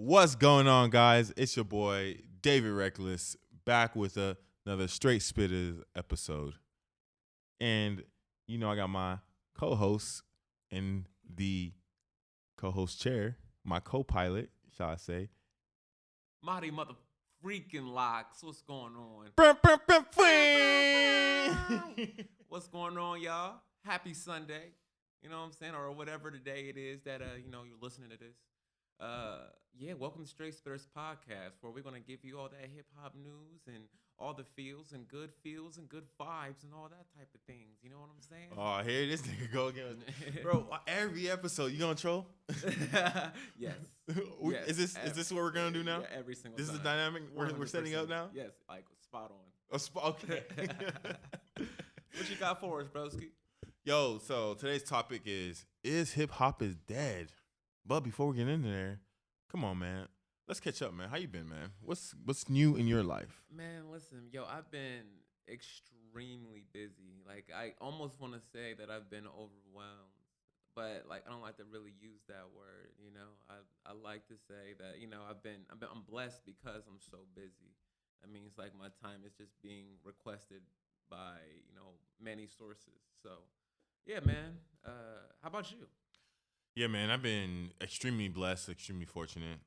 What's going on, guys? It's your boy, David Reckless, back with another Straight Spitters episode. And, I got my co-host in the co-host chair, my co-pilot, shall I say. Mahdi mother freaking locks. What's going on? What's going on, y'all? Happy Sunday. You know what I'm saying? Or whatever the day it is that, you're listening to this. Welcome to Straight Spitters Podcast, where we're going to give you all that hip-hop news and all the feels and good vibes and all that type of things. You know what I'm saying? Oh, here this nigga go again. Bro, every episode, you going to troll? Yes. Is this what we're going to do now? Yeah, every single This time. is the dynamic we're setting up now? Yes, like spot on. Okay. What you got for us, broski? Yo, so today's topic is hip-hop is dead? But before we get into there, come on, man. Let's catch up, man. How you been, man? What's new in your life? Man, listen, I've been extremely busy. Like, I almost want to say that I've been overwhelmed, but like I don't like to really use that word. I like to say that I'm blessed because I'm so busy. That means like my time is just being requested by many sources. So, yeah, man. How about you? Yeah, man, I've been extremely blessed, extremely fortunate.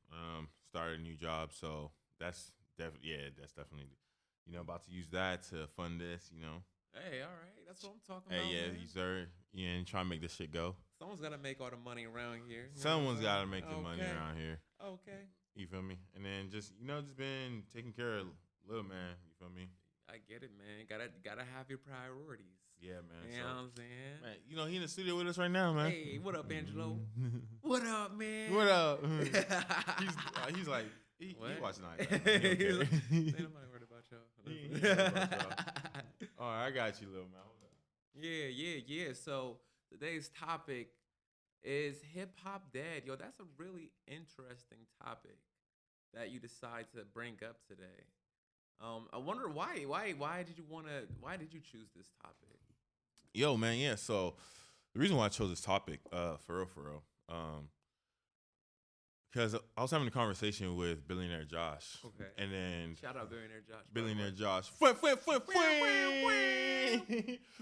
Started a new job, so that's definitely, about to use that to fund this, Hey, all right, that's what I'm talking Hey, about. yeah, man. you sir, and trying to make this shit go. Someone's got to make all the money around here. Someone's got to make the money around here. Okay. You feel me? And then just been taking care of little man. You feel me? I get it, man. Gotta have your priorities. Yeah, man. You know what I'm saying? Man, he in the studio with us right now, man. Hey, what up, Angelo? What up, man? What up? He's like, he watching iPad. Ain't nobody worried about y'all. All right, I got you, little man. Yeah. So today's topic is hip hop dead. Yo, that's a really interesting topic that you decide to bring up today. I wonder why. Why did you choose this topic? Yo, man, yeah. So the reason why I chose this topic, for real, because I was having a conversation with Billionaire Josh. Okay. And then shout out Billionaire Josh. Billionaire Josh.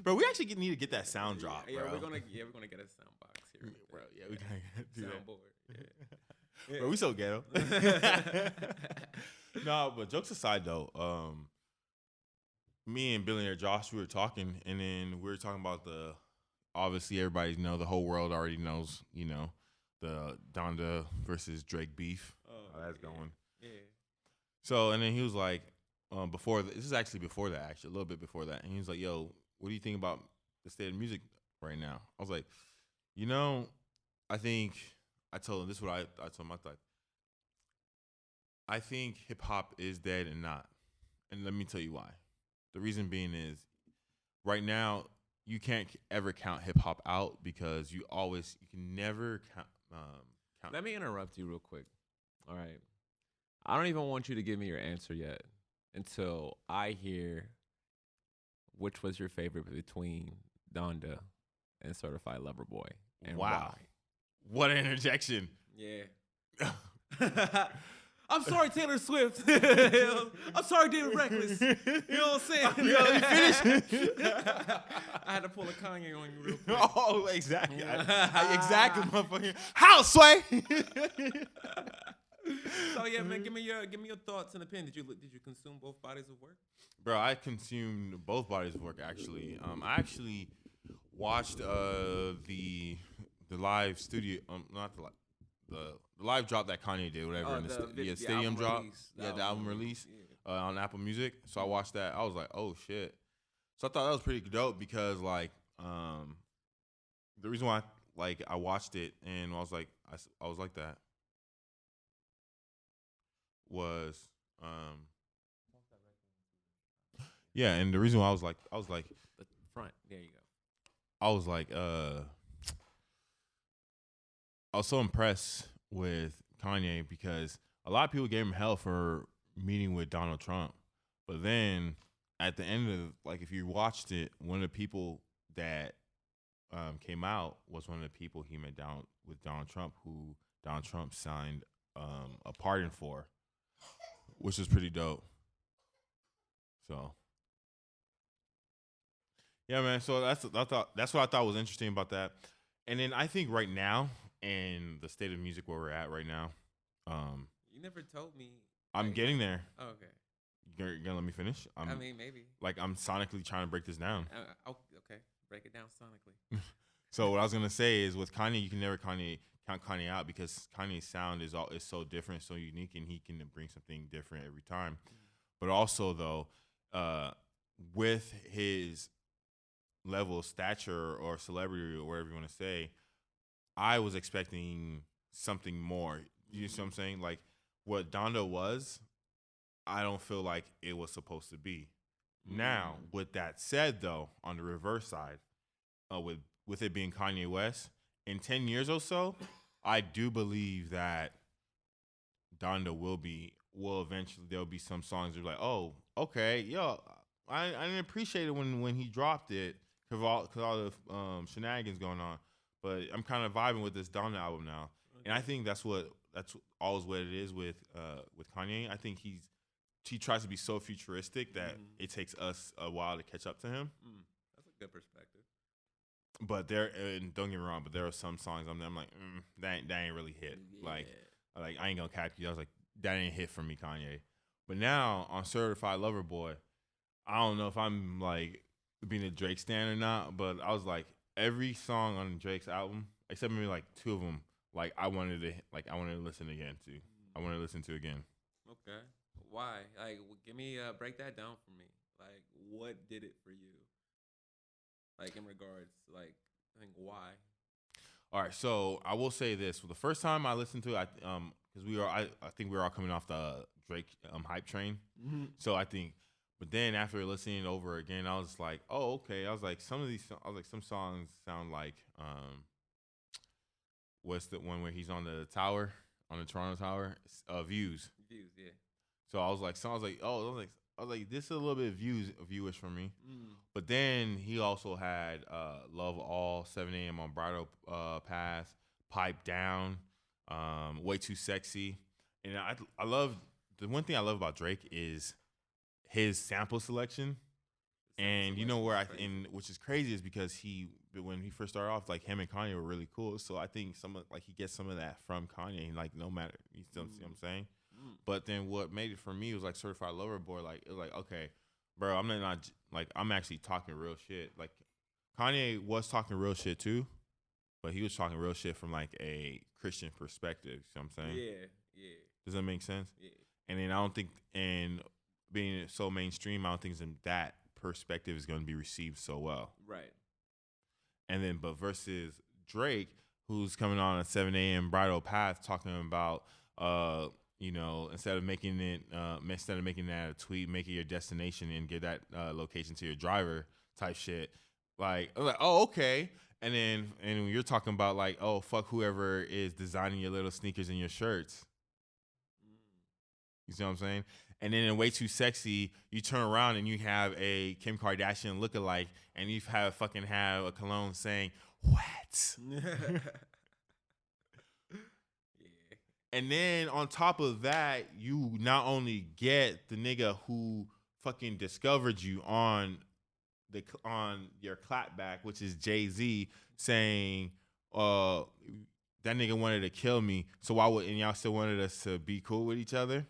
Bro, we actually need to get that sound drop, yeah, bro. we're gonna get a sound box here. Bro, yeah, we gotta do that. Soundboard. Yeah. Bro, we so ghetto. No, but jokes aside though, me and Billionaire Josh, we were talking, and then we were talking about obviously everybody the whole world already knows, the Donda versus Drake beef. How that's going. Yeah. So, and then he was like, this is actually before that, a little bit before that, and he was like, yo, what do you think about the state of music right now? I was like, I told him, this is what I told him, I thought, I think hip-hop is dead and not. And let me tell you why. The reason being is, right now, you can't ever count hip-hop out because you can never count. Let me interrupt you real quick. All right. I don't even want you to give me your answer yet until I hear which was your favorite between Donda and Certified Lover Boy. And wow. Why. What an interjection. Yeah. I'm sorry, Taylor Swift. I'm sorry, David Reckless. You know what I'm saying? Yo, you finished? I had to pull a Kanye on you real quick. Oh, exactly. Exactly, motherfucker. How, Sway? So yeah, man, give me your thoughts and opinion. Did you consume both bodies of work? Bro, I consumed both bodies of work actually. I actually watched the live studio, not the live drop that Kanye did, whatever, the stadium drop, the album release on Apple Music. So I watched that. I was like, oh shit. So I thought that was pretty dope because like the reason why I watched it and I was like that was yeah, and the reason why I was like the front. There you go. I was like I was so impressed with Kanye because a lot of people gave him hell for meeting with Donald Trump. But then at the end of, if you watched it, one of the people that came out was one of the people he met down with Donald Trump, who Donald Trump signed a pardon for, which is pretty dope. So yeah, man. So that's what I thought was interesting about that. And then I think right now in the state of music where we're at right now, You never told me. I'm Like, getting there. oh, okay. You're gonna let me finish? I mean, maybe. Like I'm sonically trying to break this down. Okay. Break it down sonically. So what I was gonna say is with Kanye, you can never count Kanye out because Kanye's sound is so different, so unique, and he can bring something different every time. But also though, with his level of stature or celebrity or whatever you want to say, I was expecting something more. You know what I'm saying? Like what Donda was, I don't feel like it was supposed to be. Now, with that said, though, on the reverse side, with it being Kanye West, in 10 years or so, I do believe that Donda will eventually, there'll be some songs that are like, oh, okay, yo, I didn't appreciate it when he dropped it because all the shenanigans going on, but I'm kind of vibing with this Donda album now, and I think that's always what it is with Kanye. I think he tries to be so futuristic that it takes us a while to catch up to him. That's a good perspective. But and don't get me wrong, but there are some songs on there I'm like, that ain't really hit. Yeah. Like I ain't gonna cap you. I was like, that ain't hit for me, Kanye. But now on Certified Lover Boy, I don't know if I'm like being a Drake stan or not, but I was like, every song on Drake's album, except maybe like two of them, like I wanted to listen again to. I wanted to listen to again. Okay. Why? Like, give me break that down for me. Like, what did it for you? Like in regards, like, I think why. All right, so I will say this: for the first time I listened to it, because I think we were all coming off the Drake hype train. So I think, but then after listening it over again, I was like, oh, okay. I was like, some songs sound like what's the one where he's on the tower, on the Toronto Tower, Views. Views, yeah. So I was like, this is a little bit viewish for me. But then he also had Love All, 7 a.m. on Bridal Path, Pipe Down, Way Too Sexy. And I love, the one thing I love about Drake is his sample selection. And you know where which is crazy is because when he first started off, like him and Kanye were really cool. So I think he gets some of that from Kanye, like no matter, you still see what I'm saying? But then what made it for me was like Certified Lover Boy. Like it was like, okay, bro, I'm actually talking real shit. Like Kanye was talking real shit too, but he was talking real shit from like a Christian perspective. You know what I'm saying? Yeah. Does that make sense? Yeah. And then I don't think, and being so mainstream, I don't think that perspective is going to be received so well. Right. And then, but versus Drake, who's coming on a 7 a.m. Bridal Path talking about, instead of making that a tweet, make it your destination and get that location to your driver type shit. Like, I'm like, oh, okay. And when you're talking about like, oh, fuck whoever is designing your little sneakers and your shirts. You see what I'm saying? And then in Way Too Sexy, you turn around and you have a Kim Kardashian lookalike, and you have a cologne saying, what? Yeah. And then on top of that, you not only get the nigga who fucking discovered you on your clapback, which is Jay-Z, saying, that nigga wanted to kill me, so and y'all still wanted us to be cool with each other?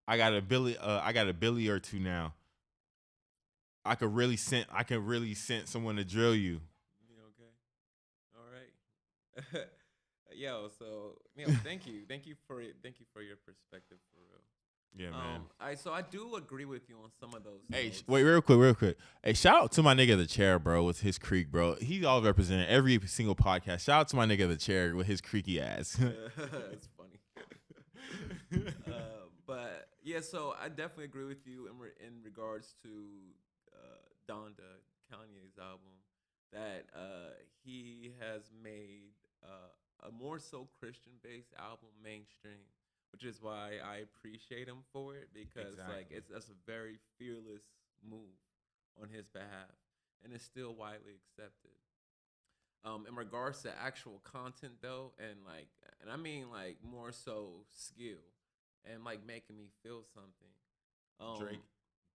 I got a Billy or two now. I could really send someone to drill you. Okay. All right. Thank you for your perspective, for real. Yeah, man. I do agree with you on some of those. Hey, wait, real quick. Hey, shout out to my nigga The Chair, bro, with his creek, bro. He's all representing every single podcast. Shout out to my nigga The Chair with his creaky ass. It's funny. But yeah, so I definitely agree with you in regards to Donda, Kanye's album, that he has made a more so Christian-based album mainstream, which is why I appreciate him for it, because that's a very fearless move on his behalf, and it's still widely accepted. In regards to actual content though, and and I mean like more so skill and like making me feel something. Drake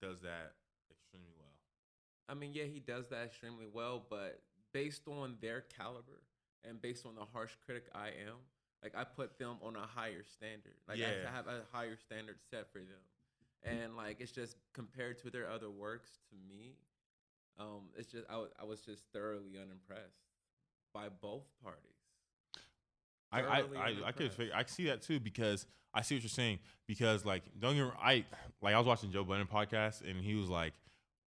does that extremely well. I mean, yeah, he does that extremely well, but based on their caliber and based on the harsh critic I am, like I put them on a higher standard. Like Yeah. I have a higher standard set for them, and like it's just compared to their other works to me, it's just I was just thoroughly unimpressed by both parties. Thoroughly I could unimpressed. figure I see that too because I see what you're saying because like don't get me, I was watching Joe Budden podcast and he was like,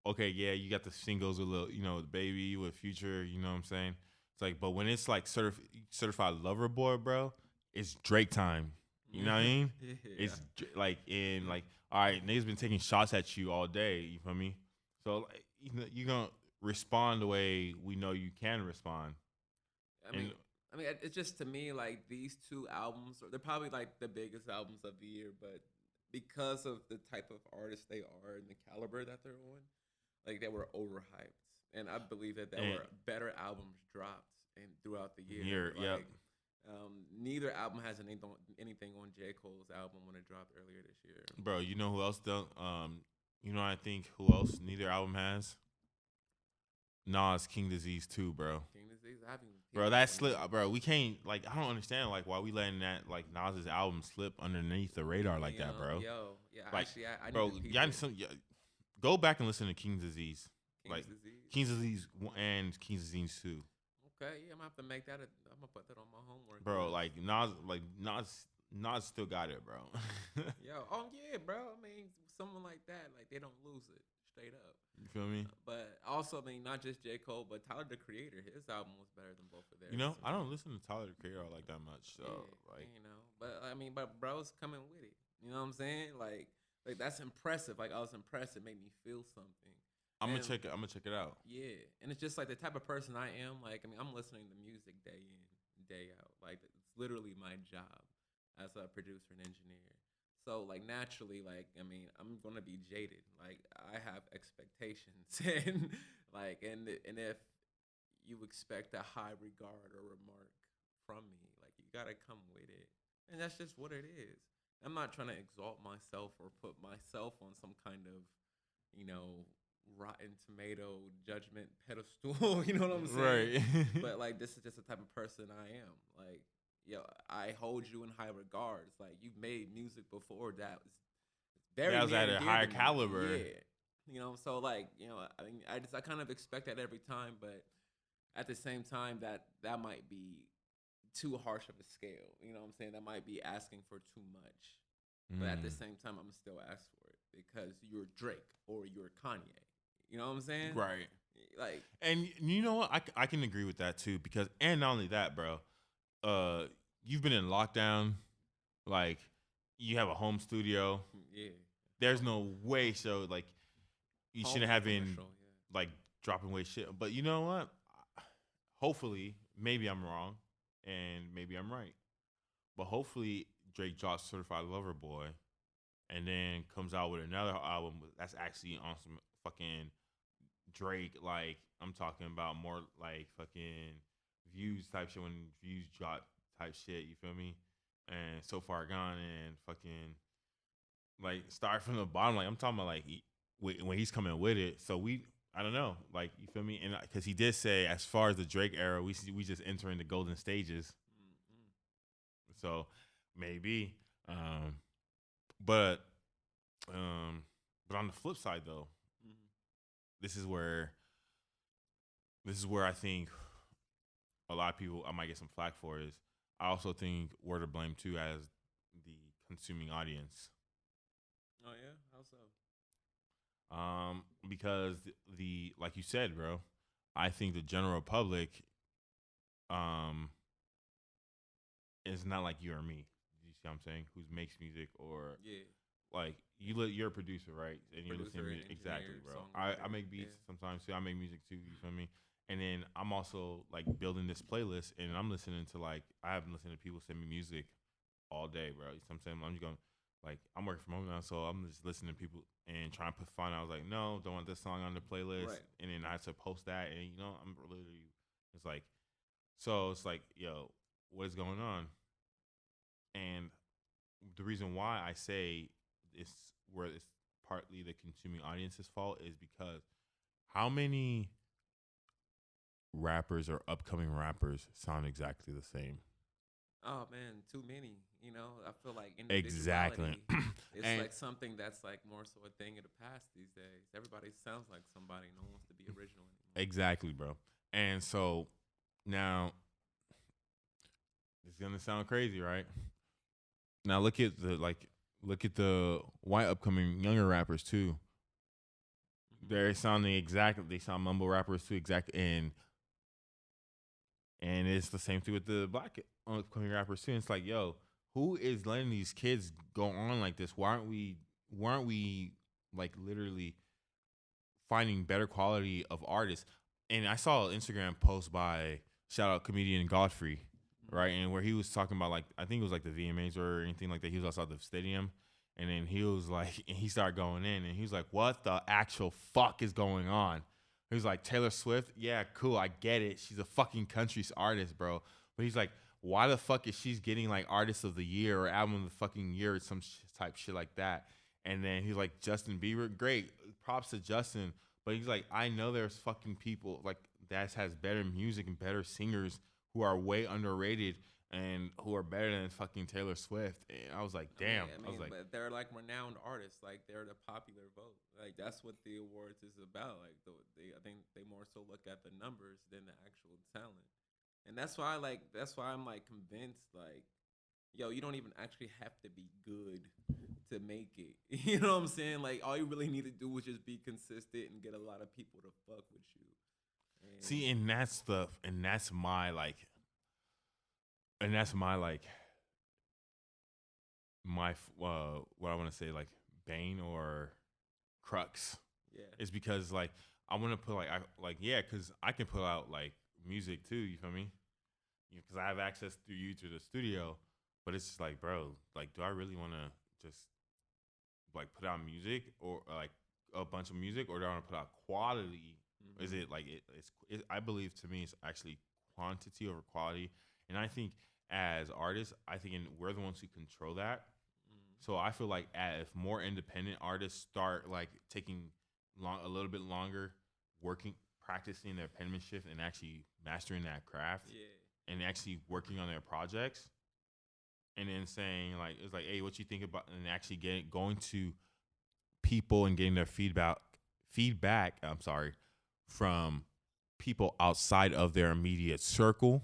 okay, yeah, you got the singles with little, the baby with Future, you know what I'm saying? It's like, but when it's like certified lover boy, bro, it's Drake time. You know what I mean? Yeah. It's like in like, all right, niggas been taking shots at you all day. You feel me? So like, you gonna respond the way we know you can respond. I mean, it's just to me like these two albums, they're probably like the biggest albums of the year, but because of the type of artists they are and the caliber that they're on, like they were overhyped, and I believe that there were better albums dropped and throughout the year. Yep. Neither album has anything on J. Cole's album when it dropped earlier this year. Bro, you know who else don't? I think who else neither album has? Nas King Disease 2, bro. King Disease, I haven't. Bro, that slip, bro. We can't like. I don't understand like why we letting that like Nas's album slip underneath the radar like that, bro. Yeah. Like, Actually, I bro, need to go back and listen to King's Disease. King's Disease. King's Disease and King's Disease 2. Okay, yeah, I'm gonna have to make that. I'm gonna put that on my homework. Bro, Nas still got it, bro. Yeah, bro. I mean, someone like that, like they don't lose it straight up. You feel me? But also, I mean, not just J. Cole, but Tyler the Creator. His album was better than both of theirs. I don't listen to Tyler the Creator like that much. So but I mean, but bro's coming with it. You know what I'm saying? Like that's impressive. Like I was impressed. It made me feel something. I'm gonna check it out. Yeah, and it's just like the type of person I am. Like I mean, I'm listening to music day in, day out. Like it's literally my job as a producer and engineer. So like naturally, like I mean, I'm gonna be jaded. Like I have expectations, and and if you expect a high regard or remark from me, like you gotta come with it, and that's just what it is. I'm not trying to exalt myself or put myself on some kind of, Rotten Tomato judgment pedestal. You know what I'm saying? Right. But like this is just the type of person I am. Like I hold you in high regards. Like you've made music before that was very that was at a higher caliber. Yeah. So like, I mean, I kind of expect that every time, but at the same time that might be too harsh of a scale. You know what I'm saying? That might be asking for too much. But at the same time, I'm gonna still ask for it because you're Drake or you're Kanye. You know what I'm saying? Right. Like, and you know what? I can agree with that too because, and not only that, bro. You've been in lockdown. Like, you have a home studio. Yeah. There's no way. So like, you shouldn't have been like dropping away shit. But you know what? Hopefully, maybe I'm wrong, and maybe I'm right. But hopefully, Drake drops Certified Lover Boy, and then comes out with another album that's actually on some fucking Drake. Like I'm talking about more like fucking views type shit when views drop type shit. You feel me? And So Far Gone and fucking like start from the bottom. Like I'm talking about like when he's coming with it. So I don't know. Like you feel me? And because he did say as far as the Drake era, we just entering the golden stages. Mm-hmm. So maybe, but on the flip side though, mm-hmm. this is where I think a lot of people I might get some flack for is I also think we're to blame too as the consuming audience. Oh yeah, how so? Because the like you said, bro, I think the general public, is not like you or me. You see what I'm saying? Who makes music or like you're a producer, right? And you're listening to music. Exactly, bro. I make beats sometimes too. I make music too. You feel me? And then I'm also like building this playlist, and I'm listening to like I have been listening to people send me music all day, bro. You know what I'm saying? I'm just going like I'm working from home now, so I'm just listening to people and trying to find. I was like, no, don't want this song on the playlist, right. And then I had to post that, and I'm literally it's like, so it's like, yo, what is going on? And the reason why I say it's where it's partly the consuming audience's fault is because how many rappers or upcoming rappers sound exactly the same? Oh man, too many. You know, I feel like Exactly. individuality is And like something that's like more so a thing of the past these days. Everybody sounds like somebody. No one wants to be original anymore. exactly, bro. And so now it's gonna sound crazy, right? Now look at the white upcoming younger rappers too. They're sounding exactly. They sound mumble rappers too, exactly, and it's the same thing with the black upcoming rappers too. It's like, yo, who is letting these kids go on like this? Why aren't we? Why aren't we like literally finding better quality of artists? And I saw an Instagram post by shout out comedian Godfrey, right, and where he was talking about like I think it was like the VMAs or anything like that. He was outside the stadium, and then he was like, and he started going in, and he was like, "What the actual fuck is going on?" He was like, "Taylor Swift, yeah, cool, I get it. She's a fucking country artist, bro." But he's like, "Why the fuck is she's getting like artist of the year or album of the fucking year or some type shit like that?" And then he's like, "Justin Bieber, great, props to Justin." But he's like, "I know there's fucking people like that has better music and better singers who are way underrated and who are better than fucking Taylor Swift." And I was like, damn. I was like, but they're like renowned artists. Like they're the popular vote. Like that's what the awards is about. Like I think they more so look at the numbers than the actual talent. And that's why I'm like convinced like, yo, you don't even actually have to be good to make it. You know what I'm saying? Like all you really need to do is just be consistent and get a lot of people to fuck with you. see, and that's my like my what I want to say like bane or crux Yeah. is because like I want to put like I like yeah because I can put out like music too. You feel me? Because I have access through you to the studio, but it's just like, bro, like, do I really want to just like put out music or like a bunch of music, or do I want to put out quality? Mm-hmm. Is it like I believe to me it's actually quantity over quality, and I think as artists, I think we're the ones who control that. So I feel like if more independent artists start like taking a little bit longer, working, practicing their penmanship, and actually mastering that craft, Yeah. and actually working on their projects, and then saying like it's like, hey, what you think about, and actually going to people and getting their feedback. I'm sorry, from people outside of their immediate circle.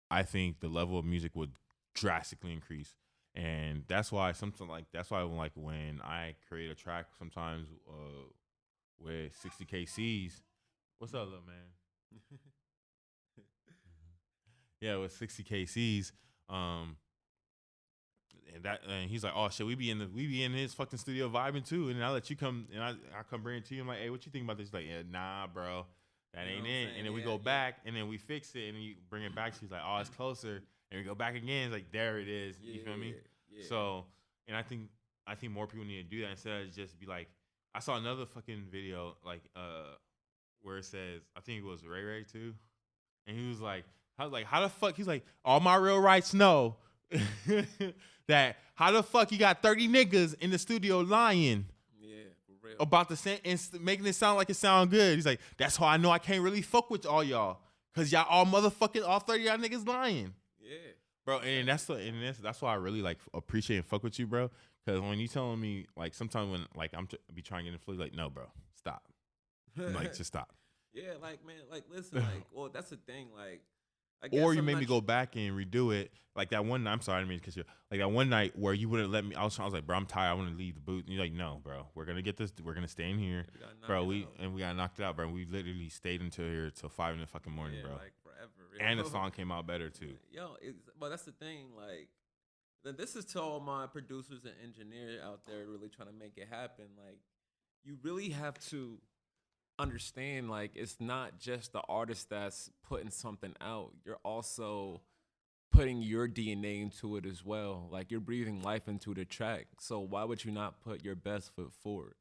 I think the level of music would drastically increase. And that's why when I create a track sometimes with 60 KCs. What's up, little man? Yeah, with 60 KCs. And he's like, oh shit, we be in his fucking studio vibing too. And I let you come and I come bring it to you. I'm like, hey, what you think about this? He's like, yeah, nah, bro, that ain't it. And then we go back and then we fix it and you bring it back. She's like, oh, it's closer. And we go back again. It's like, there it is. You feel me? Yeah. So, and I think more people need to do that instead of just be like, I saw another fucking video like where it says, I think it was Ray Ray too, and he was like, how the fuck? He's like, all my real rights know that how the fuck you got 30 niggas in the studio lying. Yeah, for real. About the same and making it sound like it sound good. He's like, that's how I know I can't really fuck with all y'all, cause y'all all 30 y'all niggas lying. Yeah, bro. And that's why I really like appreciate and fuck with you, bro. Cause when you telling me like sometimes when like be trying to get in flow, like no, bro, stop. I'm like just stop. Yeah, like man, like listen, like well, that's the thing, like. Or you made me go back and redo it like that one night. I'm sorry, I mean, because you're like that one night where you wouldn't let me. I was like, bro, I'm tired. I want to leave the booth. And you're like, no, bro, we're gonna get this. We're gonna stay in here, bro. We got knocked it out, bro. We literally stayed until here till 5 in the fucking morning, bro. Like forever. And the song came out better too. Yo, but that's the thing. Like, this is to all my producers and engineers out there really trying to make it happen. Like, you really have to understand, like, it's not just the artist that's putting something out. You're also putting your DNA into it as well. Like, you're breathing life into the track. So why would you not put your best foot forward?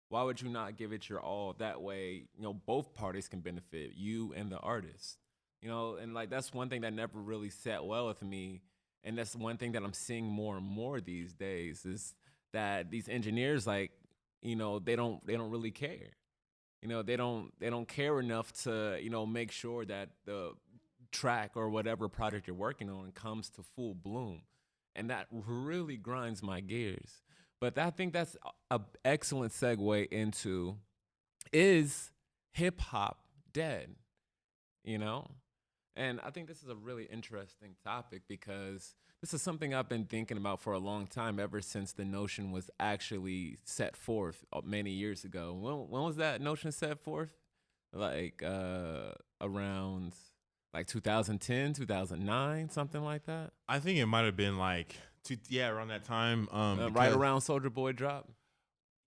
Why would you not give it your all? That way, you know, both parties can benefit, you and the artist. You know, and like that's one thing that never really sat well with me. And that's one thing that I'm seeing more and more these days is that these engineers, like, they don't really care. They don't care enough to, make sure that the track or whatever project you're working on comes to full bloom. And that really grinds my gears. But I think that's an excellent segue into, is hip hop dead? And I think this is a really interesting topic because this is something I've been thinking about for a long time, ever since the notion was actually set forth many years ago. When was that notion set forth? Like around like 2010, 2009, something like that. I think it might have been like around that time. Right around Soulja Boy drop.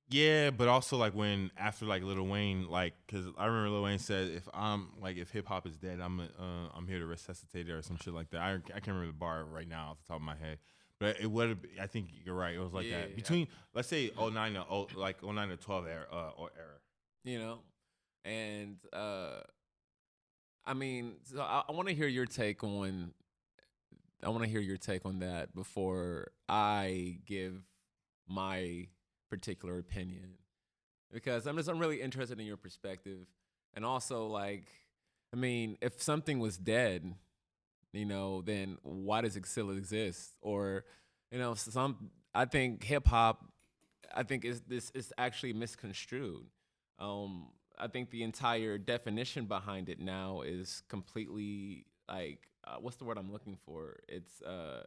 Yeah, but also like when after like Lil Wayne, like, because I remember Lil Wayne said, if hip hop is dead, I'm here to resuscitate it or some shit like that. I can't remember the bar right now off the top of my head, but it would. I think you're right. It was like that between let's say 09 to 12 era. And I mean, so I want to hear your take on. I want to hear your take on that before I give my particular opinion, because I'm really interested in your perspective. And also, like, I mean, if something was dead, then why does it still exist? Or, I think hip hop, is actually misconstrued. I think the entire definition behind it now is completely like, what's the word I'm looking for? It's the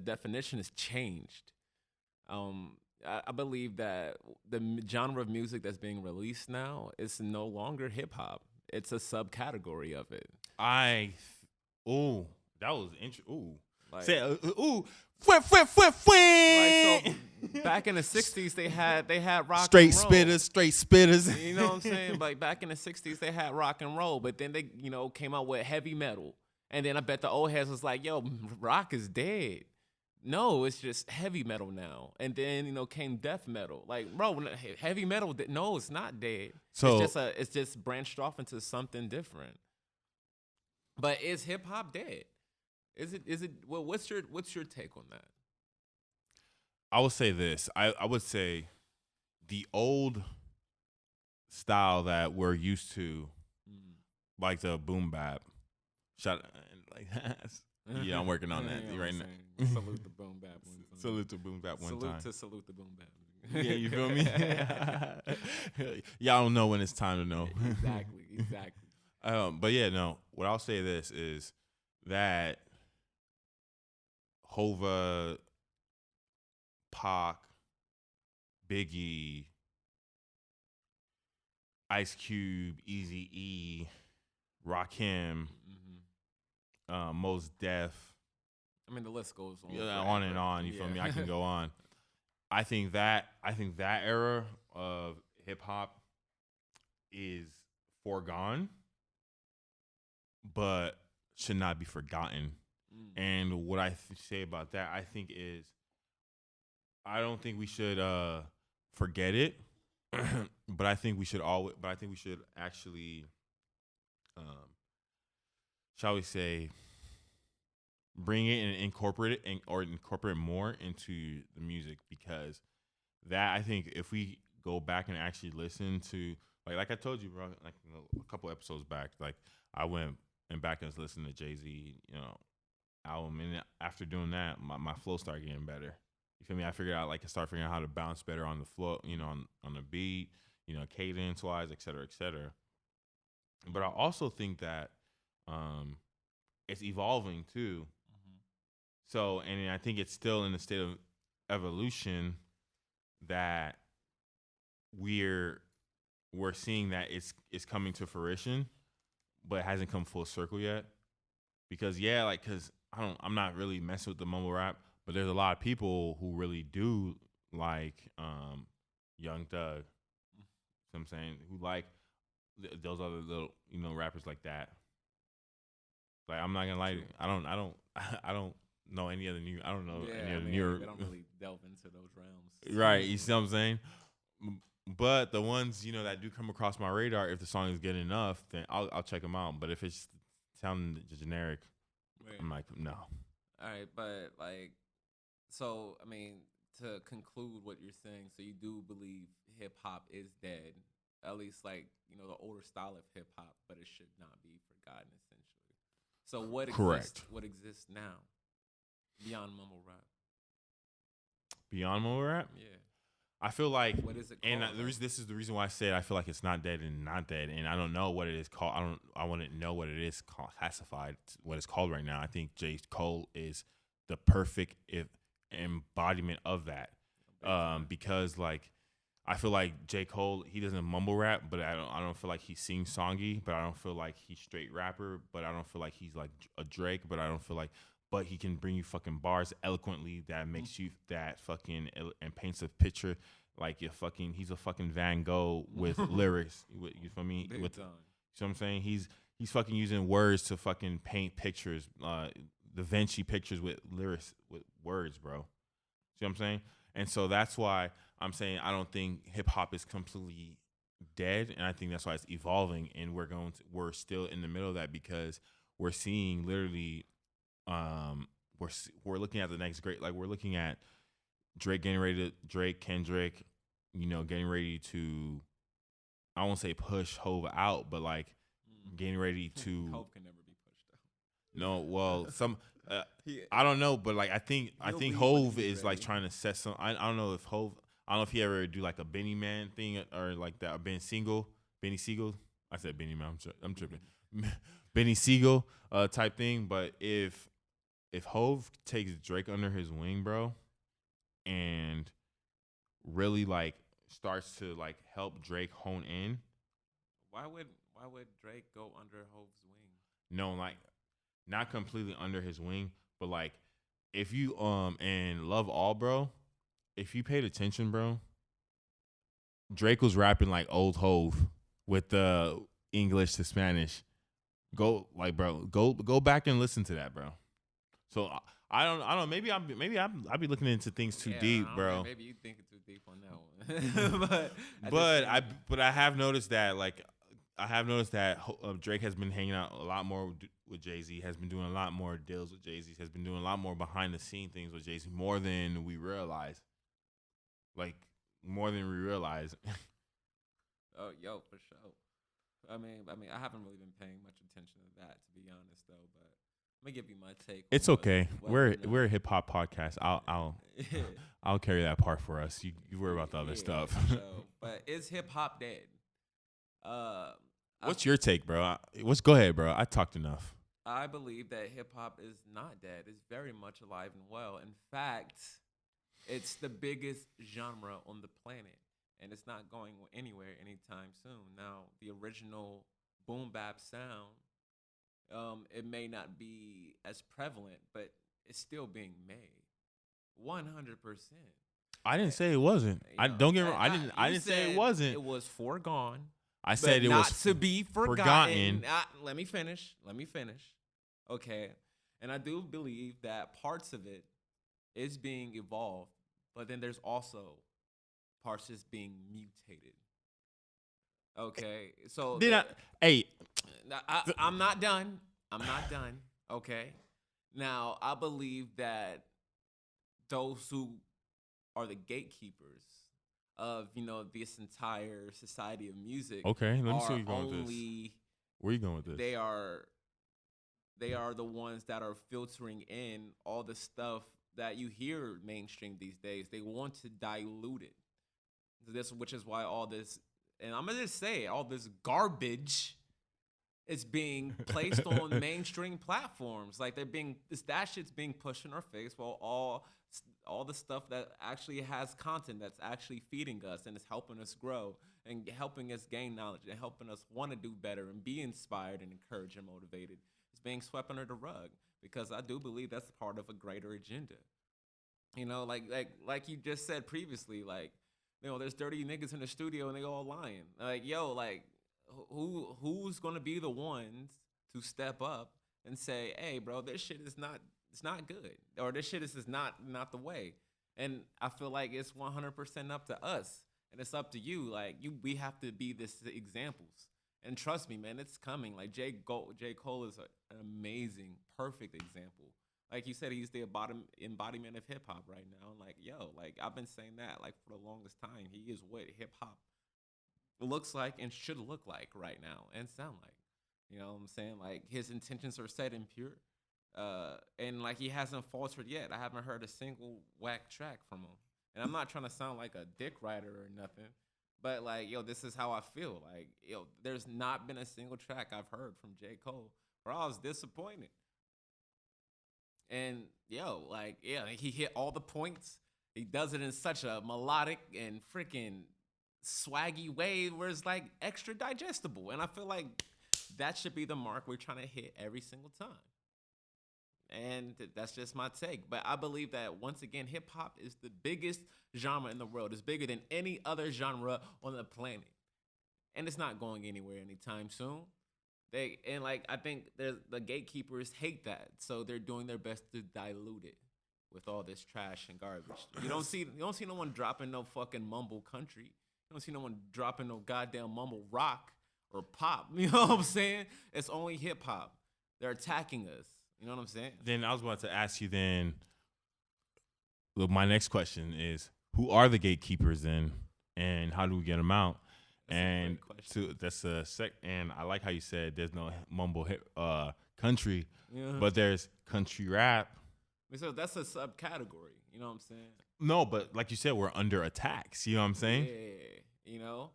definition is changed. I believe that the genre of music that's being released now is no longer hip hop. It's a subcategory of it. That was interesting. Like, say like, so back in the 60s they had rock straight and roll. straight spitters. You know what I'm saying? Like back in the 60s they had rock and roll, but then they came out with heavy metal. And then I bet the old heads was like, yo, rock is dead. No, it's just heavy metal now. And then, came death metal. Like, bro, heavy metal, no, it's not dead. So it's just branched off into something different. But is hip hop dead? Is it well, what's your take on that? I would say this. I would say the old style that we're used to, like the boom bap. Yeah, I'm working on that right now. Salute the boom bap one time. Salute to boom bap one time. Salute the boom bap. Yeah, you feel me? Y'all don't know when it's time to know. Exactly. But yeah, no. What I'll say this is that Hova, Pac, Biggie, Ice Cube, Eazy-E, Rakim, Mos Def. I mean, the list goes on. Yeah, on and on. You feel me? I can go on. I think that era of hip hop is foregone, but should not be forgotten. And what I say about that, I think is, I don't think we should forget it, but I think we should actually, shall we say, bring it and incorporate it or incorporate more into the music, because that, I think, if we go back and actually listen to, like I told you, bro, like a couple episodes back, like I went back and was listening to Jay-Z, album, and after doing that, my flow started getting better. You feel me? I started figuring out how to bounce better on the flow, on the beat, cadence wise, et cetera, et cetera. But I also think that it's evolving too. So, and I think it's still in a state of evolution that we're seeing that it's coming to fruition, but it hasn't come full circle yet. Because I'm not really messing with the mumble rap, but there's a lot of people who really do like Young Thug. You know what I'm saying? Who like those other little rappers like that. Like, I'm not gonna lie, I don't know any other new. I don't know any other newer. I don't really delve into those realms. Right, you see what I'm saying? But the ones that do come across my radar, if the song is good enough, then I'll check them out. But if it's sounding generic, I'm like, no. All right, but like, so I mean, to conclude what you're saying, so you do believe hip hop is dead, at least like the older style of hip hop, but it should not be forgotten essentially. So what exists? Correct. What exists now beyond mumble rap? Beyond mumble rap, Yeah, I feel like, what is it and called? this is the reason why I said I feel like it's not dead and not dead, and I don't know what it is called. I want to know what it is called, classified, what it's called right now. I think J. Cole is the perfect embodiment of that, because like I feel like J. Cole, he doesn't mumble rap, but I don't feel like he sings songy, but I don't feel like he's straight rapper, but I don't feel like he's like a Drake, but I don't feel like, but he can bring you fucking bars eloquently that makes you that fucking and paints a picture like he's a fucking Van Gogh with lyrics. You feel me? Big With time. you know what I'm saying? He's fucking using words to fucking paint pictures, Da Vinci pictures with lyrics with words, bro. See what I'm saying? And so that's why I'm saying I don't think hip hop is completely dead, and I think that's why it's evolving, and we're still in the middle of that because we're seeing literally, we're looking at the next great, like we're looking at Kendrick, getting ready to, I won't say push Hove out, but like getting ready to. Hope can never be pushed out. No, well, I don't know, but like I think leave when Hove he's is like ready. trying to set some. I don't know if Hove. I don't know if he ever do like a Benny Man thing or like that. Benny Siegel. I said Benny Man. I'm tripping. Benny Siegel type thing. But if Hove takes Drake under his wing, bro, and really like starts to like help Drake hone in. Why would Drake go under Hove's wing? No, like not completely under his wing, but like if you and Love All, bro, if you paid attention, bro, Drake was rapping like old Hove with the English to Spanish. Go like, bro, go back and listen to that, bro. So I don't know. Maybe I be looking into things too deep, bro. Maybe you thinking too deep on that one. but I have noticed that Drake has been hanging out a lot more with Jay-Z, has been doing a lot more deals with Jay-Z, has been doing a lot more behind the scene things with Jay-Z, more than we realize. Like more than we realize. Oh, yo, for sure. I mean, I haven't really been paying much attention to that, to be honest, though. But let me give you my take. It's okay. We're a hip hop podcast. I'll carry that part for us. You worry about the other stuff. But is hip hop dead? What's your take, bro? Go ahead, bro. I talked enough. I believe that hip hop is not dead. It's very much alive and well. In fact, it's the biggest genre on the planet, and it's not going anywhere anytime soon. Now, the original boom bap sound, it may not be as prevalent, but it's still being made. 100%. I didn't say it wasn't. I don't get me wrong. I didn't say it wasn't. It was foregone. I said it not was to be forgotten. Let me finish. Okay. And I do believe that parts of it is being evolved, but then there's also parts just being mutated. Okay. So I'm not done. Okay. Now, I believe that those who are the gatekeepers of this entire society of music. Okay, let me see where you're going with this. Where you going with this? They are the ones that are filtering in all the stuff that you hear mainstream these days. They want to dilute it. Which is why all this, and I'm gonna just say, all this garbage is being placed on mainstream platforms. Like that shit's being pushed in our face, while all the stuff that actually has content that's actually feeding us and is helping us grow and helping us gain knowledge and helping us want to do better and be inspired and encouraged and motivated is being swept under the rug, because I do believe that's part of a greater agenda. Like you just said previously, like, there's dirty niggas in the studio and they all lying. Like, yo, like who's gonna be the ones to step up and say, hey, bro, this shit is not, it's not good, or this shit is not the way. And I feel like it's 100% up to us, and it's up to you. Like we have to be this examples. And trust me, man, it's coming. Like J. Cole is an amazing, perfect example Like you said, he's the embodiment of hip hop right now. And like, yo, like I've been saying that like for the longest time. He is what hip hop looks like and should look like right now and sound like. You know what I'm saying? Like his intentions are set and pure. And like he hasn't faltered yet. I haven't heard a single whack track from him. And I'm not trying to sound like a dick rider or nothing, but like, yo, this is how I feel. Like, yo, there's not been a single track I've heard from J. Cole where I was disappointed. And yo, like, yeah, he hit all the points. He does it in such a melodic and freaking swaggy way where it's like extra digestible. And I feel like that should be the mark we're trying to hit every single time. And that's just my take. But I believe that, once again, hip-hop is the biggest genre in the world. It's bigger than any other genre on the planet. And it's not going anywhere anytime soon. I think the gatekeepers hate that. So they're doing their best to dilute it with all this trash and garbage. You don't see no one dropping no fucking mumble country. You don't see no one dropping no goddamn mumble rock or pop. You know what I'm saying? It's only hip-hop. They're attacking us. You know what I'm saying? Then I was about to ask you then, well, my next question is, who are the gatekeepers then, and how do we get them out? That's a sec. And I like how you said there's no mumble hip country, but there's country rap. So that's a subcategory. You know what I'm saying? No, but like you said, we're under attacks. You know what I'm saying? Yeah. You know,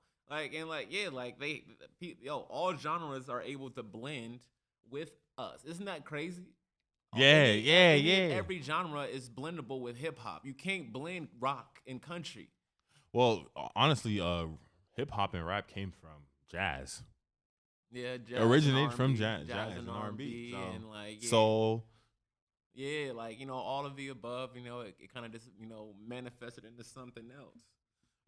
all genres are able to blend with us. Isn't that crazy? Yeah. Every genre is blendable with hip hop. You can't blend rock and country. Well, honestly, hip hop and rap came from jazz. Yeah, jazz originated from jazz and R&B, and like soul. Yeah, like all of the above. It kind of just manifested into something else,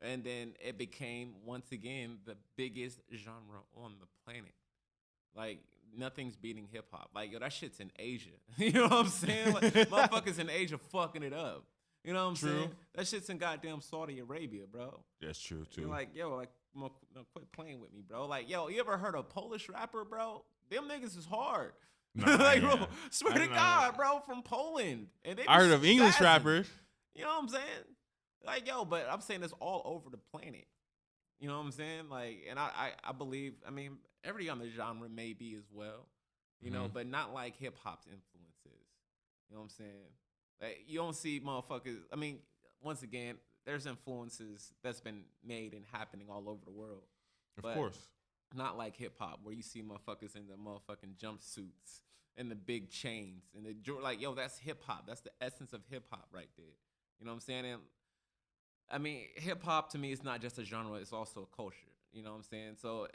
and then it became once again the biggest genre on the planet. Like, nothing's beating hip hop. Like, yo, that shit's in Asia. You know what I'm saying? Like, motherfuckers in Asia fucking it up. You know what I'm saying? That shit's in goddamn Saudi Arabia, bro. That's true, too. You're like, yo, like, quit playing with me, bro. Like, yo, you ever heard a Polish rapper, bro? Them niggas is hard. Nah, like, bro, swear to God, bro, from Poland. And I heard of English rappers. You know what I'm saying? Like, yo, but I'm saying it's all over the planet. You know what I'm saying? Like, and I believe, every other genre may be as well, but not like hip hop's influences. You know what I'm saying? Like, you don't see motherfuckers. Once again, there's influences that's been made and happening all over the world. Of course. Not like hip hop, where you see motherfuckers in the motherfucking jumpsuits and the big chains and like, yo, that's hip hop. That's the essence of hip hop right there. You know what I'm saying? And hip hop to me is not just a genre; it's also a culture. You know what I'm saying? So,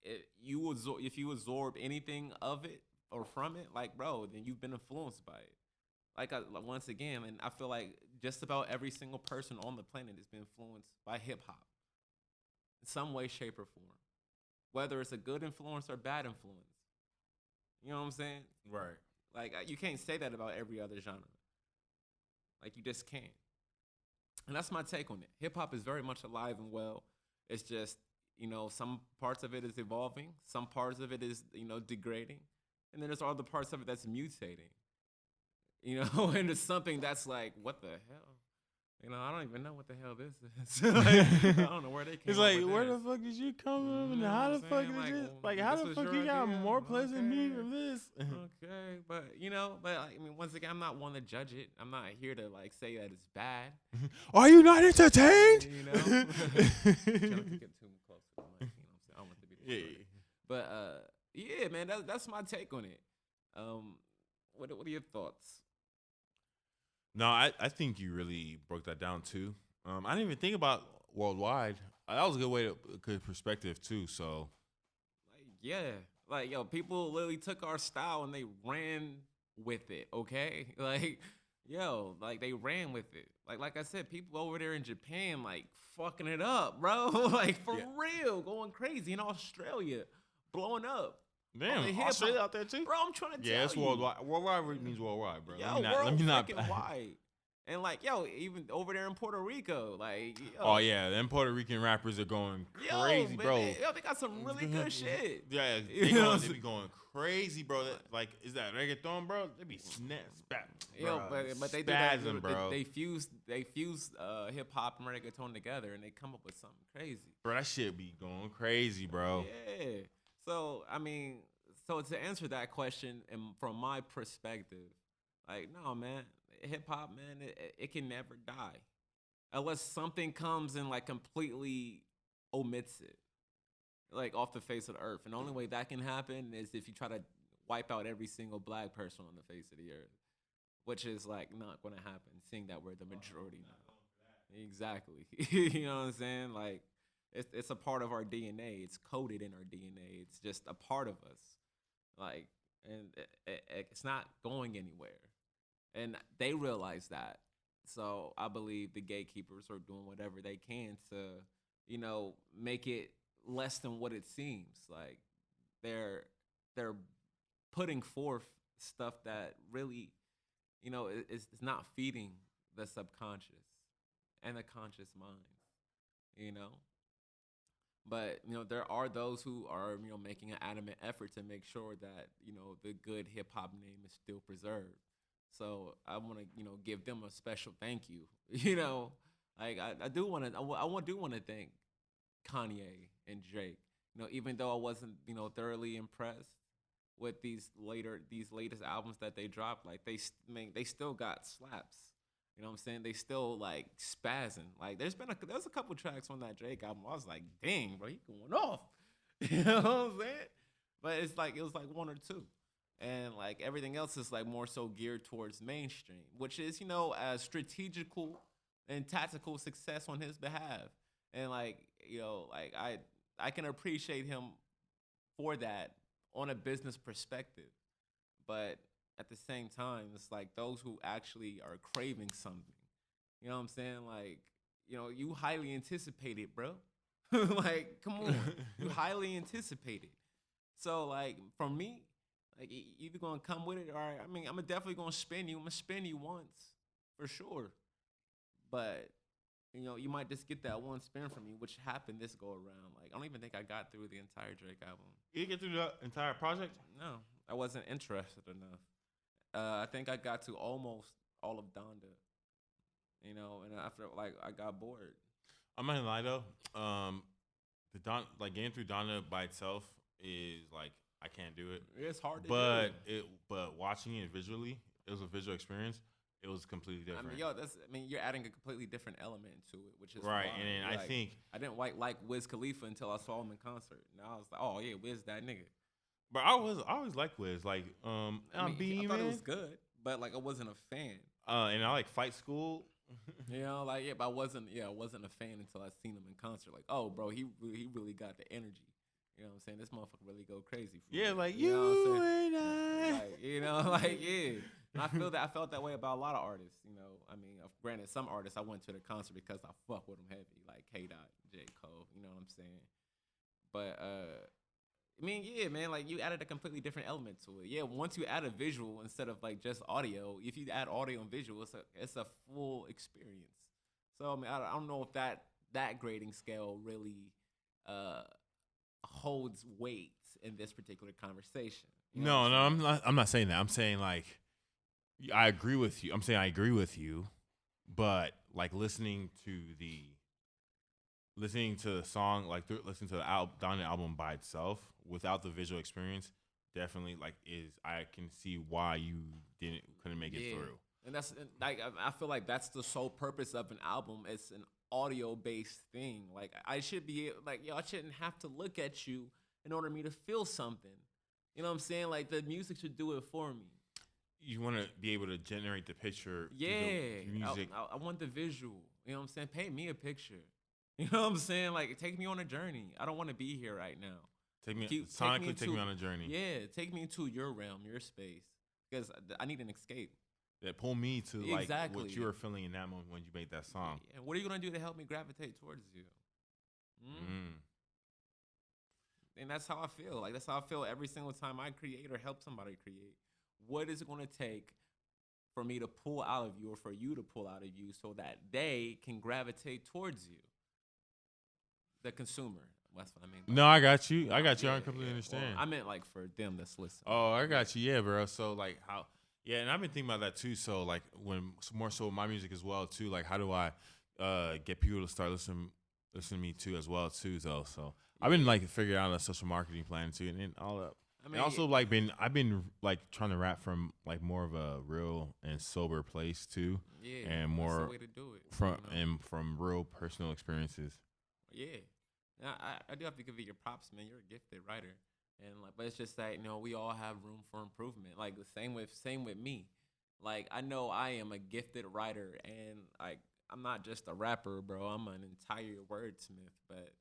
if you absorb anything of it or from it, like, bro, then you've been influenced by it. Like, once again, and I feel like just about every single person on the planet has been influenced by hip hop in some way, shape, or form. Whether it's a good influence or bad influence. You know what I'm saying? Right. Like, you can't say that about every other genre. Like, you just can't. And that's my take on it. Hip-hop is very much alive and well. It's just, some parts of it is evolving. Some parts of it is, degrading. And then there's other parts of it that's mutating. And it's something that's like, what the hell? I don't even know what the hell this is. Like, I don't know where they came from. It's like, where the fuck did you come from? And how the fuck did you, like, how the fuck you got more pleasant me from this? Okay, but, once again, I'm not one to judge it. I'm not here to, like, say that it's bad. Are you not entertained? Trying to get too close to the mic, I don't want to be the But, yeah, man, that's my take on it. What are your thoughts? No, I think you really broke that down too. I didn't even think about worldwide. That was a good perspective too. So, people literally took our style and they ran with it. Okay, they ran with it. Like I said, people over there in Japan, like, fucking it up, bro. Like, for real, going crazy. In Australia, blowing up. Damn, Australia out there too? Bro, I'm trying to tell you. Yeah, it's worldwide. Worldwide means worldwide, bro. Let me not. Wide. And like, yo, even over there in Puerto Rico, like, yo, Oh yeah, them Puerto Rican rappers are going yo, crazy, man, bro. they got some really good shit. Yeah, they be going crazy, bro. Like, is that reggaeton, bro? They be Yo, but they do spazzing, that. Bro. They fuse hip hop and reggaeton together, and they come up with something crazy. Bro, that shit be going crazy, bro. Yeah. So I mean, so to answer that question, and from my perspective, like, no, man, hip hop, man, it can never die, unless something comes and like completely omits it, like off the face of the earth. And the only way that can happen is if you try to wipe out every single black person on the face of the earth, which is like not going to happen, seeing that we're the majority now. Exactly. You know what I'm saying? Like, it's a part of our DNA. It's coded in our DNA. It's just a part of us. Like, and it's not going anywhere. And they realize that. So I believe the gatekeepers are doing whatever they can to, you know, make it less than what it seems. Like, they're putting forth stuff that really, you know, is not feeding the subconscious and the conscious minds, you know. But, you know, there are those who are, you know, making an adamant effort to make sure that, you know, the good hip hop name is still preserved. So I want to, you know, give them a special thank you. You know, like I do want to thank Kanye and Drake. You know, even though I wasn't, you know, thoroughly impressed with these latest albums that they dropped, like they still got slaps. You know what I'm saying? They still like spazzing. Like there's a couple tracks on that Drake album. I was like, dang, bro, he going off. You know what I'm saying? But it was like one or two. And like everything else is like more so geared towards mainstream, which is, you know, as strategical and tactical success on his behalf. And like, you know, like I can appreciate him for that on a business perspective. But at the same time, it's like those who actually are craving something. You know what I'm saying? Like, you know, you highly anticipate it, bro. Like, come on. You highly anticipate it. So, like, for me, like, either gonna come with it, or I mean, I'm definitely gonna spin you. I'm gonna spin you once, for sure. But, you know, you might just get that one spin from me, which happened this go around. Like, I don't even think I got through the entire Drake album. You didn't get through the entire project? No, I wasn't interested enough. I think I got to almost all of Donda, you know, and after, like, I got bored. I'm not gonna lie though. Getting through Donda by itself is like I can't do it. It's hard to do. But watching it visually, it was a visual experience. It was completely different. I mean, you're adding a completely different element to it, which is right. fine. And then I think I didn't like Wiz Khalifa until I saw him in concert. Now I was like, oh yeah, Wiz that nigga. But I always liked Wiz. Like, I thought it was good, but like I wasn't a fan. And I like Fight School. You know, like but I wasn't a fan until I seen him in concert. Like, oh, bro, he really got the energy. You know what I'm saying? This motherfucker really go crazy. Yeah, me. like you know and I. Like, you know, like yeah. And I felt that way about a lot of artists. You know, I mean, granted, some artists I went to the concert because I fuck with them heavy, like K. Dot, J. Cole. You know what I'm saying? But I mean, yeah, man, like you added a completely different element to it. Yeah, once you add a visual instead of like just audio, if you add audio and visual, it's a full experience. So I mean, I don't know if that grading scale really holds weight in this particular conversation. You know I'm not saying that. I'm saying like I agree with you. I'm saying I agree with you, but like listening to the song, like listening to the Donda album by itself without the visual experience, definitely like I can see why you couldn't make it through. And that's like I feel like that's the sole purpose of an album. It's an audio based thing. Like I should be like I shouldn't have to look at you in order for me to feel something. You know what I'm saying? Like the music should do it for me. You want to be able to generate the picture. Yeah, the music. I want the visual. You know what I'm saying? Paint me a picture. You know what I'm saying? Like, take me on a journey. I don't want to be here right now. Take me on a journey. Yeah, take me into your realm, your space, because I need an escape. Yeah, pull me to like what you were feeling in that moment when you made that song. Yeah. What are you gonna do to help me gravitate towards you? And that's how I feel. Like that's how I feel every single time I create or help somebody create. What is it gonna take for me to pull out of you or for you to pull out of you so that they can gravitate towards you. The consumer. That's what I mean. No, I got you. I No, got you. yeah, I completely yeah. understand. Well, I meant like for them that's listening. Oh, I got you. Yeah, bro. So like how? Yeah, and I've been thinking about that too. So like when more so with my music as well too. Like how do I get people to start listening to me too as well too though. So I've been like figuring out a social marketing plan too, and then all that. I mean, and also like I've been like trying to rap from like more of a real and sober place too. Yeah, and more that's the way to do it. from and from real personal experiences. Yeah. Now, I do have to give you your props, man. You're a gifted writer, and like, but it's just that we all have room for improvement. Like the same with me. Like I know I am a gifted writer, and like I'm not just a rapper, bro. I'm an entire wordsmith. But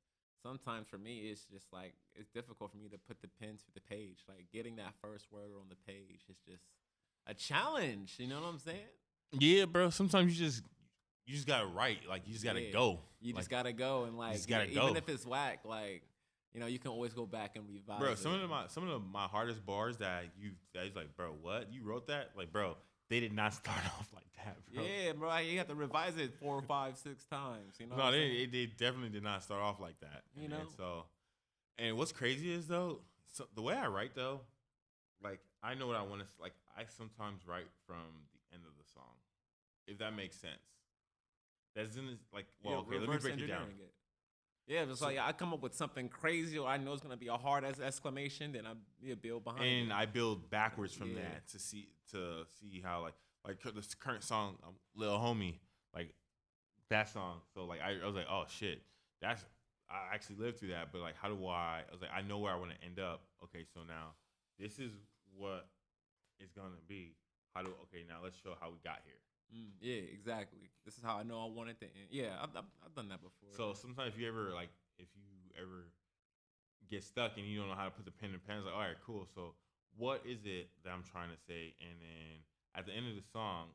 sometimes for me, it's just like it's difficult for me to put the pen to the page. Like getting that first word on the page is just a challenge. You know what I'm saying? Yeah, bro. Sometimes you just gotta write. Like you just gotta go. You like, just gotta go, and like just gotta go. Even if it's whack, like you can always go back and revise. Bro, it. some of my hardest bars that is like, bro, what you wrote that? Like, bro, they did not start off like that, bro. Yeah, bro, you have to revise it 4, 5, 6 times. No, they definitely did not start off like that. You know. And what's crazy is though, so the way I write though, like I know what I want to like. I sometimes write from the end of the song, if that makes sense. That's in this, like, well, okay, let me break it down. Yeah, it's like I come up with something crazy, or I know it's gonna be a hard exclamation, then I build behind it. And I build backwards from that to see how like this current song, Lil Homie, like that song. So like I was like, oh shit, I actually lived through that. But like, how do I was like, I know where I want to end up. Okay, so now this is what it's gonna be. Now let's show how we got here. Yeah, exactly. This is how I know I want it to end. Yeah, I've done that before. So sometimes if you ever get stuck and you don't know how to put the pen in pen, it's like, all right, cool. So what is it that I'm trying to say? And then at the end of the song,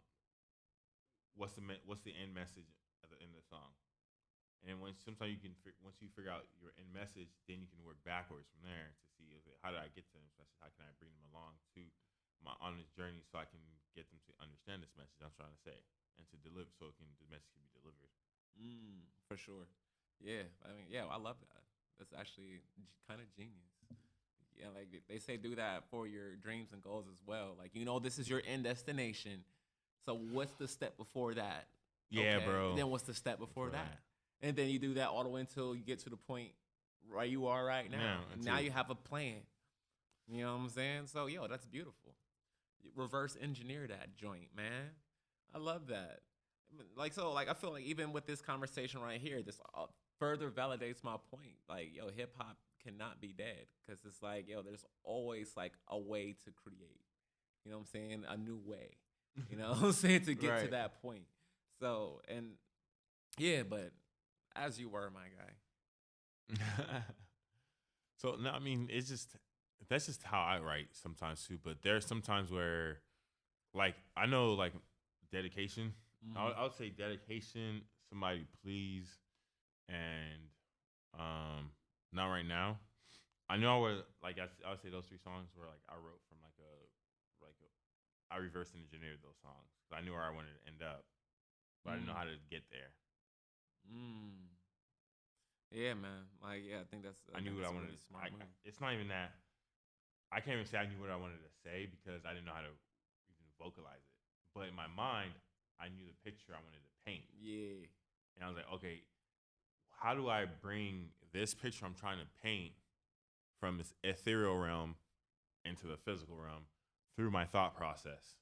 what's the end message at the end of the song? And sometimes once you figure out your end message, then you can work backwards from there to see how did I get to this message? How can I bring them along to on this journey so I can get them to understand this message I'm trying to say and to deliver the message can be delivered. For sure. Yeah, I mean, I love that. That's actually kind of genius. Yeah, like they say, do that for your dreams and goals as well. Like this is your end destination. So what's the step before that? Yeah, bro. And then what's the step before that? And then you do that all the way until you get to the point where you are right now. Now you have a plan. You know what I'm saying? So that's beautiful. Reverse engineer that joint, man. I love that. I feel like even with this conversation right here, this further validates my point. Like, hip hop cannot be dead because it's like, there's always like a way to create. You know what I'm saying? A new way. You know what I'm saying? To get to that point. So, and but as you were, my guy. So no, I mean, that's just how I write sometimes too. But there's sometimes where, like, I know like dedication. I would say dedication. Somebody please, and not right now. I know I would say those 3 songs were like I wrote from I reverse engineered those songs. So I knew where I wanted to end up, but I didn't know how to get there. Yeah, man. Like, I think that's. I knew what I wanted. It's not even that. I can't even say I knew what I wanted to say because I didn't know how to even vocalize it. But in my mind, I knew the picture I wanted to paint. Yeah. And I was like, okay, how do I bring this picture I'm trying to paint from this ethereal realm into the physical realm through my thought process?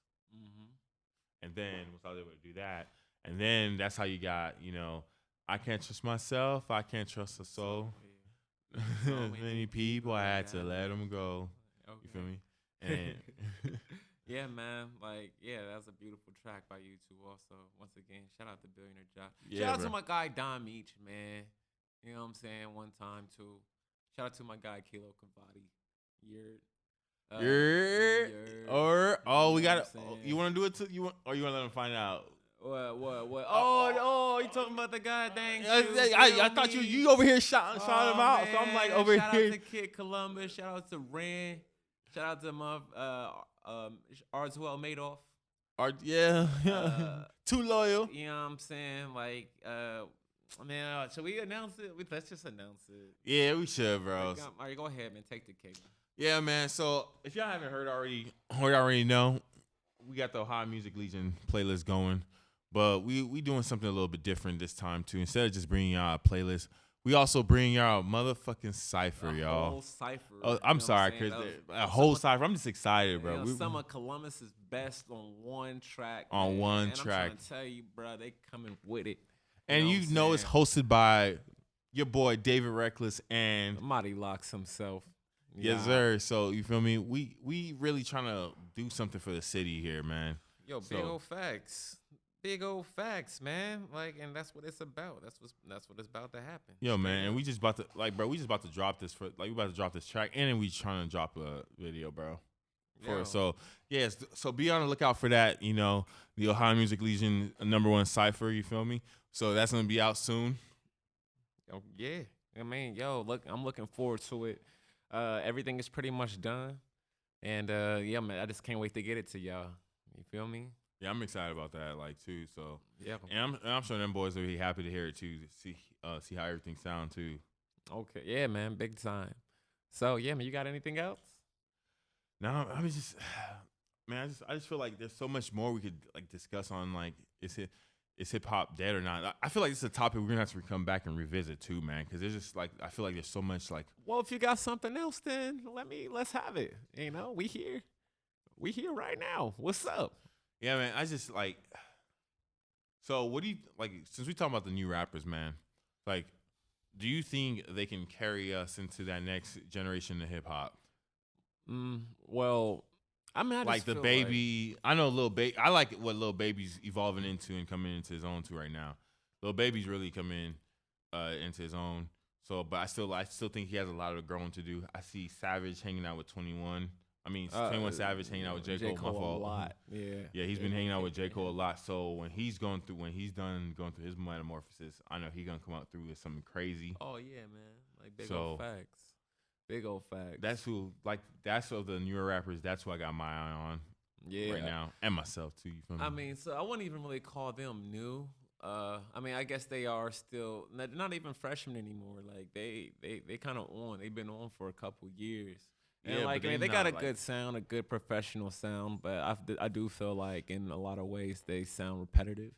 And then once I was able to do that, and then that's how you got, I can't trust myself. I can't trust the soul. Many people, I had to let them go. Okay. You feel me? And yeah, man. Like, that's a beautiful track by you two also. Once again, shout out to Billionaire Josh. Shout out to my guy Dom Each, man. You know what I'm saying? One time too. Shout out to my guy Kilo Cavati. We got it. You want to do it too? You want to let him find out? What? Oh, you talking about the goddamn I thought you over here shouting him out. Man. So I'm like over shout here. Shout out to Kid Columbus. Shout out to Ren. Shout out to my Arswell Madoff. Yeah. Uh, Too loyal. You know what I'm saying? Like, man, should we announce it? Let's just announce it. Yeah, we should, bro. All right, go ahead, man. Take the cake. Yeah, man. So if y'all haven't heard already, or y'all already know, we got the Ohio Music Legion playlist going. But we doing something a little bit different this time too. Instead of just bringing y'all a playlist, we also bring y'all a motherfucking cipher, y'all. Whole cipher. Oh, I'm sorry, Chris. A whole cipher. I'm just excited, bro. Some of Columbus's best on one track. On man. one and track. I'm trying to tell you, bro, they coming with it. And you know it's hosted by your boy David Reckless and Mahdi Locks himself. Yes, sir. So you feel me? We really trying to do something for the city here, man. Yo, big old facts. Big old facts, man. Like, and that's what it's about. That's what it's about to happen. Yo, man, and we just about to drop this we about to drop this track, and then we trying to drop a video, bro. So yes, so be on the lookout for that. You know, the Ohio Music Legion #1 cipher. You feel me? So that's gonna be out soon. Yo, yeah. I mean, look, I'm looking forward to it. Everything is pretty much done, and yeah, man, I just can't wait to get it to y'all. You feel me? Yeah, I'm excited about that, too. So yeah, and I'm sure them boys will be happy to hear it too. To see how everything sound too. Okay, yeah, man, big time. So yeah, man, you got anything else? No, I was just, man, I just feel like there's so much more we could discuss on is hip hop dead or not? I feel like this is a topic we're gonna have to come back and revisit too, man, because there's just I feel like there's so much Well, if you got something else, then let's have it. You know, we here right now. What's up? Yeah, man. I just So what do you since we talking about the new rappers, man? Do you think they can carry us into that next generation of hip hop? Well, I mean, I just the feel Baby. I know Lil Baby. I like what Lil Baby's evolving into and coming into his own too right now. Lil Baby's really coming into his own. So, but I still think he has a lot of growing to do. I see Savage hanging out with 21. I mean, 21 Savage hanging out with J. Cole. A lot. Yeah, he's been hanging out with J. Cole a lot. So when he's done going through his metamorphosis, I know he's gonna come out through with something crazy. Oh yeah, man. Big old facts. Big old facts. That's of the newer rappers. That's who I got my eye on. Yeah. Right now, and myself too. You feel me? I mean, so I wouldn't even really call them new. I mean, I guess they are still not even freshmen anymore. Like they kind of on. They've been on for a couple years. And I mean, they got a good sound, a good professional sound, but I do feel like in a lot of ways they sound repetitive.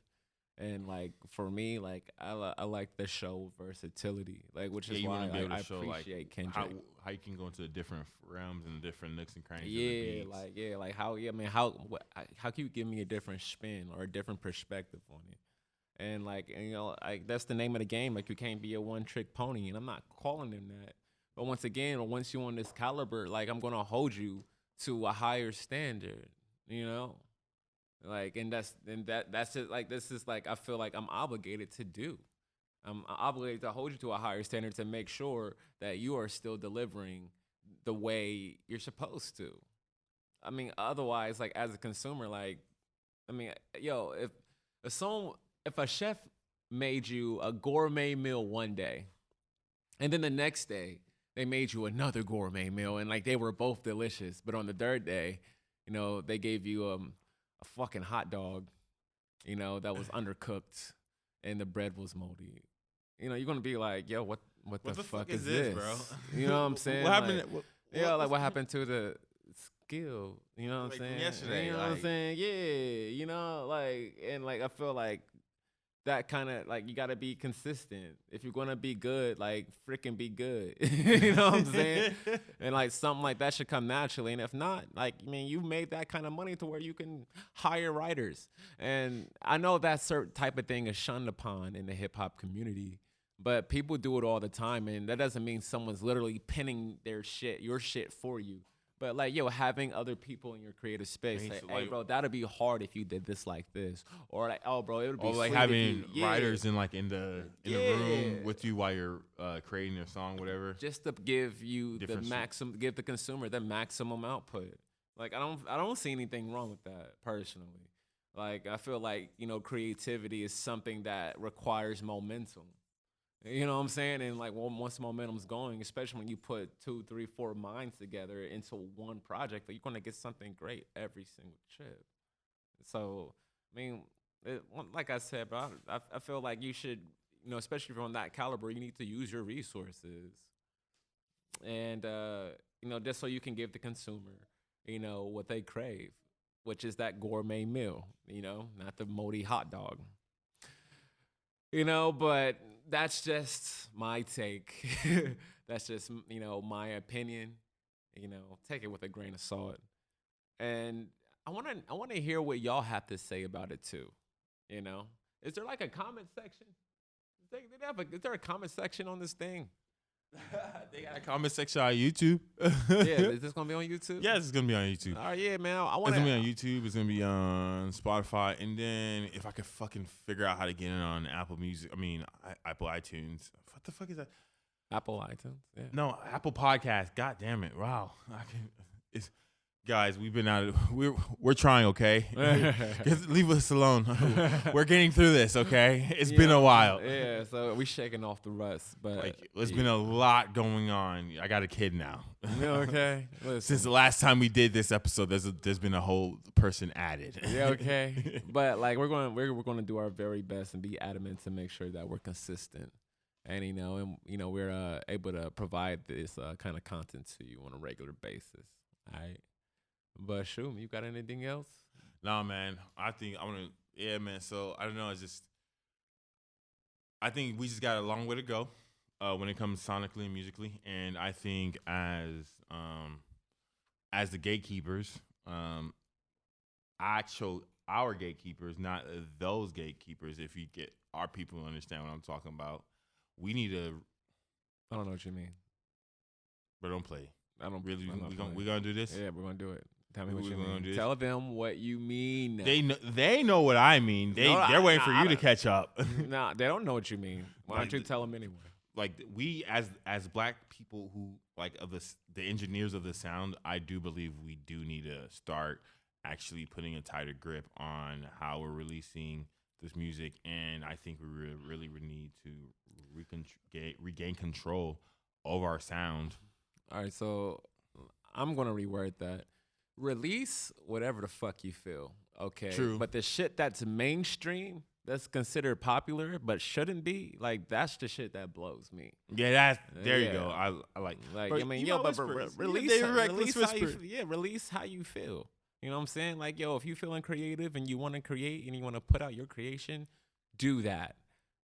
And for me, I like the show versatility, which is why I appreciate Kendrick. How you can go into different realms and different nooks and crannies. Yeah, how can you give me a different spin or a different perspective on it? And that's the name of the game. You can't be a one-trick pony, and I'm not calling them that. But once you're on this caliber, I'm gonna hold you to a higher standard, you know. And that's just this is I feel like I'm obligated to do. I'm obligated to hold you to a higher standard to make sure that you are still delivering the way you're supposed to. I mean, otherwise, as a consumer, if a chef made you a gourmet meal one day, and then the next day they made you another gourmet meal, and they were both delicious, but on the third day, they gave you a fucking hot dog, that was undercooked, and the bread was moldy. You're gonna be like, yo, what the fuck is this, bro? You know what I'm saying? What happened? What happened to the skill? You know what I'm saying? Yesterday, you know what I'm saying? Yeah, and I feel like that kind of you gotta be consistent if you're gonna be good. Freaking be good. You know what I'm saying? And something like that should come naturally. And if not, you made that kind of money to where you can hire writers. And I know that certain type of thing is shunned upon in the hip hop community, but people do it all the time, and that doesn't mean someone's literally penning your shit for you. But having other people in your creative space say, hey, bro, that'd be hard if you did this like this, or oh, bro, it would be sweet having if you, writers in the room with you while you're creating your song, whatever. Just to give you give the consumer the maximum output. I don't see anything wrong with that personally. I feel creativity is something that requires momentum. You know what I'm saying? And once momentum's going, especially when you put 2, 3, 4 minds together into one project, you're gonna get something great every single trip. So, I mean, like I said, bro, I feel like you should, especially if you're on that caliber, you need to use your resources. And, just so you can give the consumer, what they crave, which is that gourmet meal, not the moldy hot dog. But that's just my take. That's just, my opinion. Take it with a grain of salt. And I want to hear what y'all have to say about it too. Is there like a comment section? Is there a comment section on this thing? They got a comment section on YouTube. Yeah, is this gonna be on YouTube? Yes, it's gonna be on YouTube. All right, yeah, man. It's gonna be on YouTube. It's gonna be on Spotify, and then if I could fucking figure out how to get it on Apple Music, Apple iTunes. What the fuck is that? Apple iTunes. Yeah. No, Apple Podcast. God damn it! Wow, it's. Guys, we've been out. We're trying, okay? Just leave us alone. We're getting through this, okay? It's been a while. Yeah, so we shaking off the rust, but there's been a lot going on. I got a kid now. Okay. Listen. Since the last time we did this episode, there's been a whole person added. Yeah, okay. But we're going to do our very best and be adamant to make sure that we're consistent, and we're able to provide this kind of content to you on a regular basis. All right. But shoot, you got anything else? Nah, man. Yeah, man. So I don't know. I think we just got a long way to go when it comes sonically and musically. And I think as the gatekeepers, our gatekeepers, not those gatekeepers. If you get our people to understand what I'm talking about, we need to. I don't know what you mean. But don't play. I don't really. We gonna do this? Yeah, we're gonna do it. Tell me what you mean. mean. Tell them what you mean. They know what I mean. They're waiting for you to catch up. Nah, they don't know what you mean. Why don't you tell them anyway? Like we as black people who of the engineers of the sound, I do believe we do need to start actually putting a tighter grip on how we're releasing this music, and I think we really need to regain control over our sound. All right, so I'm gonna reword that. Release whatever the fuck you feel, okay? True. But the shit that's mainstream, that's considered popular, but shouldn't be, that's the shit that blows me. Yeah, there you go. I like. Release how you feel. You know what I'm saying? If you feeling creative and you want to create and you want to put out your creation, do that.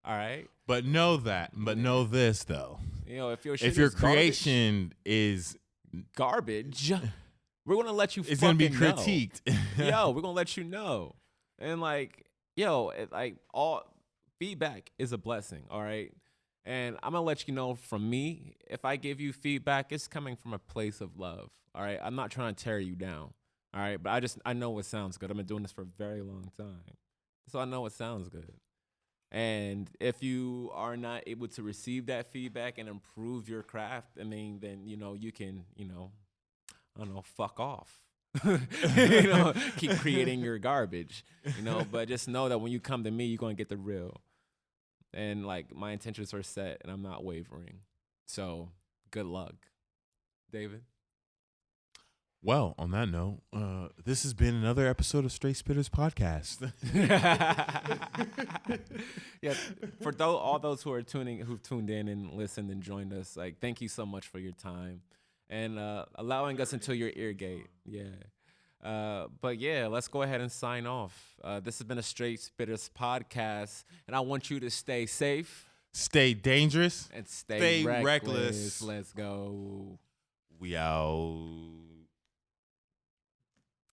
All right. But know this though. If your creation is garbage, we're gonna let you. It's gonna be critiqued. Yo, we're gonna let you know. And all feedback is a blessing. All right. And I'm gonna let you know from me. If I give you feedback, it's coming from a place of love. All right. I'm not trying to tear you down. All right. But I know what sounds good. I've been doing this for a very long time, so I know what sounds good. And if you are not able to receive that feedback and improve your craft, then you can, I don't know, fuck off. Keep creating your garbage, but just know that when you come to me, you're going to get the real. And my intentions are set and I'm not wavering. So good luck. David? Well, on that note, this has been another episode of Straight Spitters Podcast. Yeah, for all those who've tuned in and listened and joined us, thank you so much for your time and allowing us into your ear gate. Yeah. But yeah, let's go ahead and sign off. This has been a Straight Spitters Podcast, and I want you to stay safe, stay dangerous, and stay reckless. reckless. Let's go. We out.